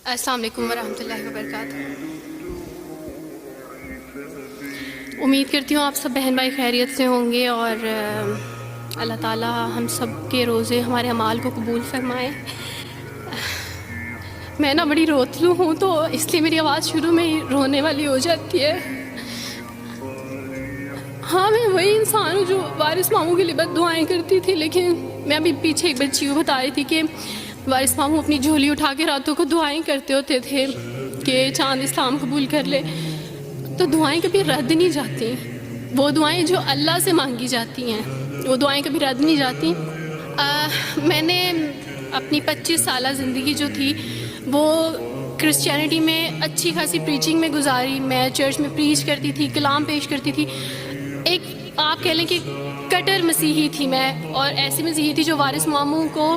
السلام علیکم ورحمۃ اللہ وبرکاتہ۔ امید کرتی ہوں آپ سب بہن بھائی خیریت سے ہوں گے اور اللہ تعالیٰ ہم سب کے روزے ہمارے اعمال کو قبول فرمائے۔ میں نا بڑی روتلو ہوں تو اس لیے میری آواز شروع میں ہی رونے والی ہو جاتی ہے۔ ہاں، میں وہی انسان ہوں جو وارث ماموں کے لیے بد دعائیں کرتی تھی، لیکن میں ابھی پیچھے ایک بچی کو بتا رہی تھی کہ وارث ماموں اپنی جھولی اٹھا کے راتوں کو دعائیں کرتے ہوتے تھے کہ چاند اسلام قبول کر لے، تو دعائیں کبھی رد نہیں جاتی۔ وہ دعائیں جو اللہ سے مانگی جاتی ہیں وہ دعائیں کبھی رد نہیں جاتی۔ میں نے اپنی 25 سالہ زندگی جو تھی وہ کرسچینٹی میں اچھی خاصی پریچنگ میں گزاری۔ میں چرچ میں پریچ کرتی تھی، کلام پیش کرتی تھی۔ ایک آپ کہہ لیں کہ کٹر مسیحی تھی میں، اور ایسی مسیحی تھی جو وارث ماموں کو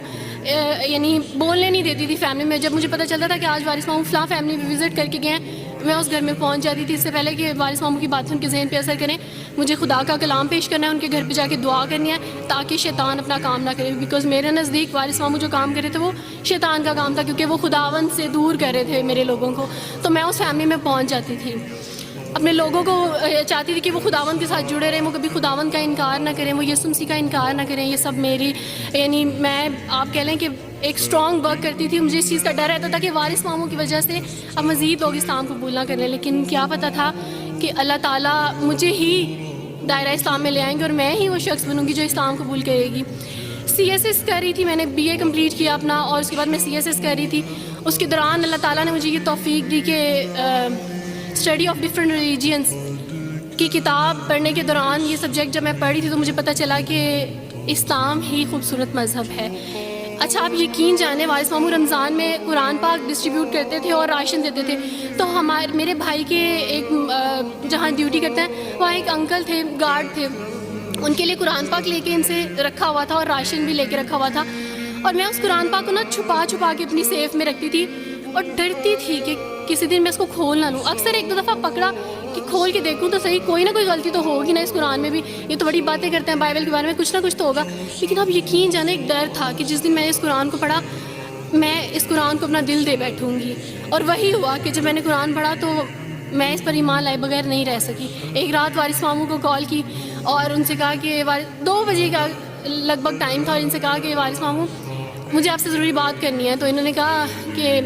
یعنی بولنے نہیں دیتی تھی فیملی میں۔ جب مجھے پتہ چلتا تھا کہ آج وارث ماموں فلاں فیملی میں وزٹ کر کے گئے ہیں، میں اس گھر میں پہنچ جاتی تھی۔ اس سے پہلے کہ وارث ماموں کی باتیں ان کے ذہن پہ اثر کریں، مجھے خدا کا کلام پیش کرنا ہے، ان کے گھر پہ جا کے دعا کرنی ہے تاکہ شیطان اپنا کام نہ کرے، بیکاز میرے نزدیک وارث ماموں جو کام کر رہے تھے وہ شیطان کا کام تھا، کیونکہ وہ خداوند سے دور کر رہے تھے میرے لوگوں کو۔ تو میں اس فیملی میں پہنچ جاتی تھی، اپنے لوگوں کو چاہتی تھی کہ وہ خداوند کے ساتھ جڑے رہیں، وہ کبھی خداوند کا انکار نہ کریں، وہ یسوع مسیح کا انکار نہ کریں۔ یہ سب میری یعنی میں آپ کہہ لیں کہ ایک اسٹرانگ ورک کرتی تھی۔ مجھے اس چیز کا ڈر رہتا تھا کہ وارث ماموں کی وجہ سے اب مزید لوگ اسلام قبول نہ کر لیں، لیکن کیا پتہ تھا کہ اللہ تعالیٰ مجھے ہی دائرہ اسلام میں لے آئیں گے اور میں ہی وہ شخص بنوں گی جو اسلام قبول کرے گی۔ CSS کر رہی تھی، میں نے BA کمپلیٹ کیا اپنا، اور اس کے بعد میں CSS کر رہی تھی۔ اس کے دوران اللہ تعالیٰ نے مجھے یہ توفیق دی کہ اسٹڈی آف ڈفرینٹ ریلیجنس کی کتاب پڑھنے کے دوران یہ سبجیکٹ جب میں پڑھ رہی تھی تو مجھے پتہ چلا کہ اسلام ہی خوبصورت مذہب ہے۔ اچھا، آپ یقین جانیں وارث ماموں رمضان میں قرآن پاک ڈسٹریبیوٹ کرتے تھے اور راشن دیتے تھے، تو میرے بھائی کے ایک جہاں ڈیوٹی کرتے ہیں وہاں ایک انکل تھے، گارڈ تھے، ان کے لیے قرآن پاک لے کے ان سے رکھا ہوا تھا اور راشن بھی لے کے رکھا ہوا تھا، اور میں اس قرآن پاک کو نا چھپا کے اپنی سیف میں رکھتی تھی اور ڈرتی تھی کہ کسی دن میں اس کو کھول نہ لوں۔ اکثر ایک دو دفعہ پکڑا کہ کھول کے دیکھوں تو صحیح، کوئی نہ کوئی غلطی تو ہوگی نا اس قرآن میں بھی، یہ تو بڑی باتیں کرتے ہیں بائبل کے بارے میں، کچھ نہ کچھ تو ہوگا۔ لیکن اب یقین جانے ایک ڈر تھا کہ جس دن میں نے اس قرآن کو پڑھا میں اس قرآن کو اپنا دل دے بیٹھوں گی، اور وہی ہوا کہ جب میں نے قرآن پڑھا تو میں اس پر ایمان لائے بغیر نہیں رہ سکی۔ ایک رات وارث ماموں کو کال کی اور ان سے کہا کہ 2 بجے کا لگ بھگ ٹائم تھا، اور ان سے کہا کہ وارث ماموں مجھے آپ سے ضروری بات کرنی ہے۔ تو انہوں نے کہا کہ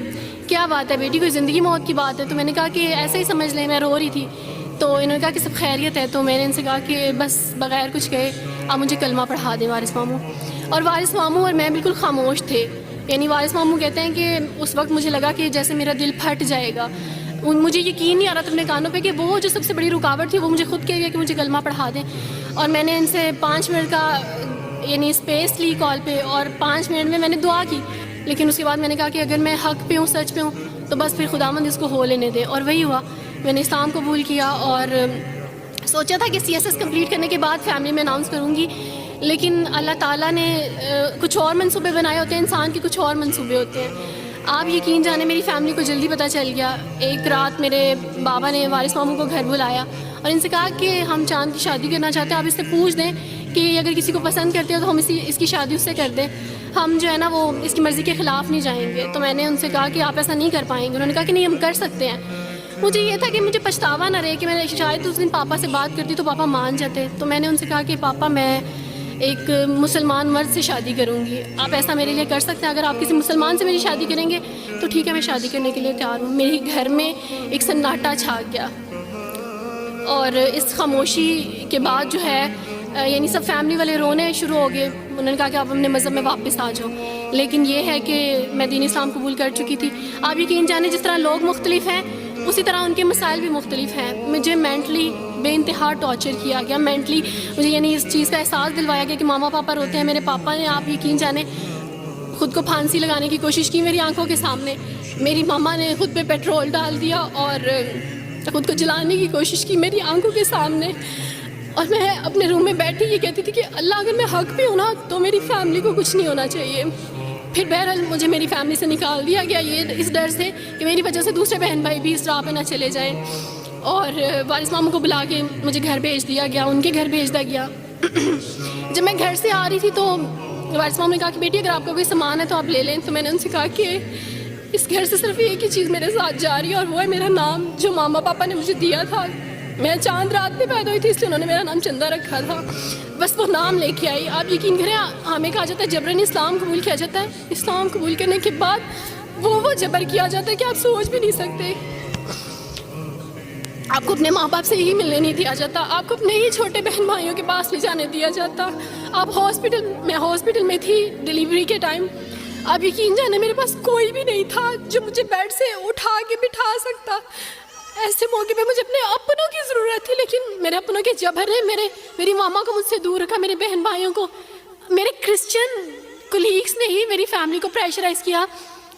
کیا بات ہے بیٹی، کوئی زندگی موت کی بات ہے؟ تو میں نے کہا کہ ایسے ہی سمجھ لیں، میں رو رہی تھی۔ تو انہوں نے کہا کہ سب خیریت ہے؟ تو میں نے ان سے کہا کہ بس بغیر کچھ کہے آپ مجھے کلمہ پڑھا دیں وارث ماموں۔ اور وارث ماموں اور میں بالکل خاموش تھے، یعنی وارث ماموں کہتے ہیں کہ اس وقت مجھے لگا کہ جیسے میرا دل پھٹ جائے گا۔ مجھے یقین نہیں آ رہا تھا اپنے کانوں پہ کہ وہ جو سب سے بڑی رکاوٹ تھی وہ مجھے خود کہہ گیا کہ مجھے کلمہ پڑھا دیں۔ اور میں نے ان سے 5 منٹ کا یعنی اسپیس لی کال پہ، اور 5 منٹ میں نے دعا کی، لیکن اس کے بعد میں نے کہا کہ اگر میں حق پہ ہوں، سچ پہ ہوں، تو بس پھر خداوند اس کو ہو لینے دے، اور وہی ہوا۔ میں نے اسلام قبول کیا اور سوچا تھا کہ CSS کمپلیٹ کرنے کے بعد فیملی میں اناؤنس کروں گی، لیکن اللہ تعالیٰ نے کچھ اور منصوبے بنائے ہوتے ہیں، انسان کے کچھ اور منصوبے ہوتے ہیں۔ آپ یقین جانے میری فیملی کو جلدی پتہ چل گیا۔ ایک رات میرے بابا نے وارث ماموں کو گھر بلایا اور ان سے کہا کہ ہم چاند کی شادی کرنا چاہتے ہیں، آپ اس سے پوچھ دیں کہ اگر کسی کو پسند کرتے ہو تو ہم اس کی شادی اس سے کر دیں، ہم جو ہے نا وہ اس کی مرضی کے خلاف نہیں جائیں گے۔ تو میں نے ان سے کہا کہ آپ ایسا نہیں کر پائیں گے۔ انہوں نے کہا کہ نہیں، ہم کر سکتے ہیں۔ مجھے یہ تھا کہ مجھے پچھتاوا نہ رہے کہ میں شاید اس دن پاپا سے بات کرتی تو پاپا مان جاتے۔ تو میں نے ان سے کہا کہ پاپا میں ایک مسلمان مرد سے شادی کروں گی، آپ ایسا میرے لیے کر سکتے ہیں؟ اگر آپ کسی مسلمان سے میری شادی کریں گے تو ٹھیک ہے، میں شادی کرنے کے لیے تیار ہوں۔ میرے گھر میں ایک سناٹا چھا گیا، اور اس خاموشی کے بعد جو ہے یعنی سب فیملی والے رونے شروع ہو گئے۔ انہوں نے کہا کہ آپ اپنے مذہب میں واپس آ جاؤ، لیکن یہ ہے کہ میں دین اسلام قبول کر چکی تھی۔ آپ یقین جانیں جس طرح لوگ مختلف ہیں اسی طرح ان کے مسائل بھی مختلف ہیں۔ مجھے مینٹلی بے انتہا ٹارچر کیا گیا، مینٹلی مجھے یعنی اس چیز کا احساس دلوایا گیا کہ ماما پاپا روتے ہیں۔ میرے پاپا نے آپ یقین جانیں خود کو پھانسی لگانے کی کوشش کی میری آنکھوں کے سامنے، میری ماما نے خود پہ پیٹرول ڈال دیا اور خود کو جلانے کی کوشش کی میری آنکھوں کے سامنے، اور میں اپنے روم میں بیٹھی یہ کہتی تھی کہ اللہ اگر میں حق پہ ہوں نا تو میری فیملی کو کچھ نہیں ہونا چاہیے۔ پھر بہرحال مجھے میری فیملی سے نکال دیا گیا، یہ اس ڈر سے کہ میری وجہ سے دوسرے بہن بھائی بھی اس راہ پہ نہ چلے جائیں، اور وارث ماموں کو بلا کے مجھے گھر بھیج دیا گیا، ان کے گھر بھیج دیا گیا۔ جب میں گھر سے آ رہی تھی تو وارث ماموں نے کہا کہ بیٹی اگر آپ کا کوئی سامان ہے تو آپ لے لیں۔ تو میں نے ان سے کہا کہ اس گھر سے صرف ایک ہی چیز میرے ساتھ جا رہی ہے اور وہ ہے میرا نام جو ماما پاپا نے مجھے دیا تھا. میں چاند رات میں پیدا ہوئی تھی اس لیے انہوں نے میرا نام چندہ رکھا تھا. بس وہ نام لے کے آئی. آپ یقین کریں ہمیں کہا جاتا ہے جبرن اسلام قبول کیا جاتا ہے. اسلام قبول کرنے کے بعد وہ جبر کیا جاتا ہے کہ آپ سوچ بھی نہیں سکتے. آپ کو اپنے ماں باپ سے ہی ملنے نہیں دیا جاتا. آپ کو اپنے ہی چھوٹے بہن بھائیوں کے پاس نہیں جانے دیا جاتا. آپ ہاسپٹل میں تھی ڈیلیوری کے ٹائم. آپ یقین جانے میرے پاس کوئی بھی نہیں تھا جو مجھے بیڈ سے اٹھا کے بٹھا سکتا. ایسے موقع پہ مجھے اپنے اپنوں کی ضرورت تھی لیکن میرے اپنوں کے جبر نے میری ماما کو مجھ سے دور رکھا. میرے بہن بھائیوں کو میرے کرسچن کولیگس نے ہی میری فیملی کو پریشرائز کیا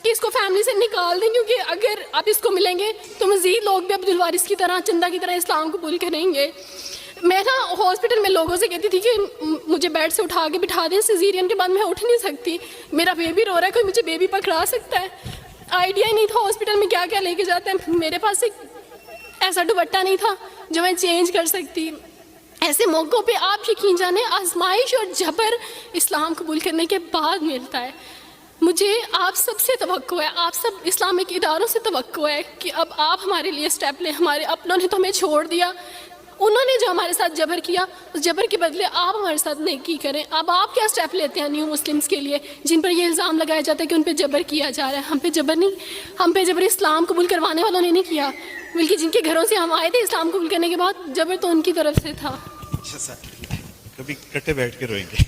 کہ اس کو فیملی سے نکال دیں کیونکہ اگر آپ اس کو ملیں گے تو مزید لوگ بھی عبدالوارث کی طرح چندہ کی طرح اسلام قبول کریں گے. میں نا ہاسپٹل میں لوگوں سے کہتی تھی کہ مجھے بیڈ سے اٹھا کے بٹھا دیں. سیزیرین کے بعد میں اٹھ نہیں سکتی. میرا بیبی رو رہا ہے, کوئی مجھے بیبی پکڑا سکتا ہے. آئیڈیا ہی نہیں تھا ہاسپٹل میں کیا کیا لے کے جاتے ہیں. میرے پاس ایک ایسا دوپٹہ نہیں تھا جو میں چینج کر سکتی. ایسے موقعوں پہ آپ یقین جانیں آزمائش اور جبر اسلام قبول کرنے کے بعد ملتا ہے. مجھے آپ سب سے توقع ہے, آپ سب اسلامک اداروں سے توقع ہے کہ اب آپ ہمارے لیے اسٹیپ لیں. ہمارے اپنوں نے تو ہمیں چھوڑ دیا, انہوں نے جو ہمارے ساتھ جبر کیا اس جبر کے بدلے آپ ہمارے ساتھ نیکی کریں. اب آپ کیا اسٹیپ لیتے ہیں نیو مسلمس کے لیے جن پر یہ الزام لگایا جاتا ہے کہ ان پہ جبر کیا جا رہا ہے. ہم پہ جبر نہیں, ہم پہ جبر اسلام قبول کروانے والوں نے نہیں کیا بلکہ جن کے گھروں سے ہم آئے تھے اسلام قبول کرنے کے بعد جبر تو ان کی طرف سے تھا. کبھی کٹے بیٹھ کے روئیں گے.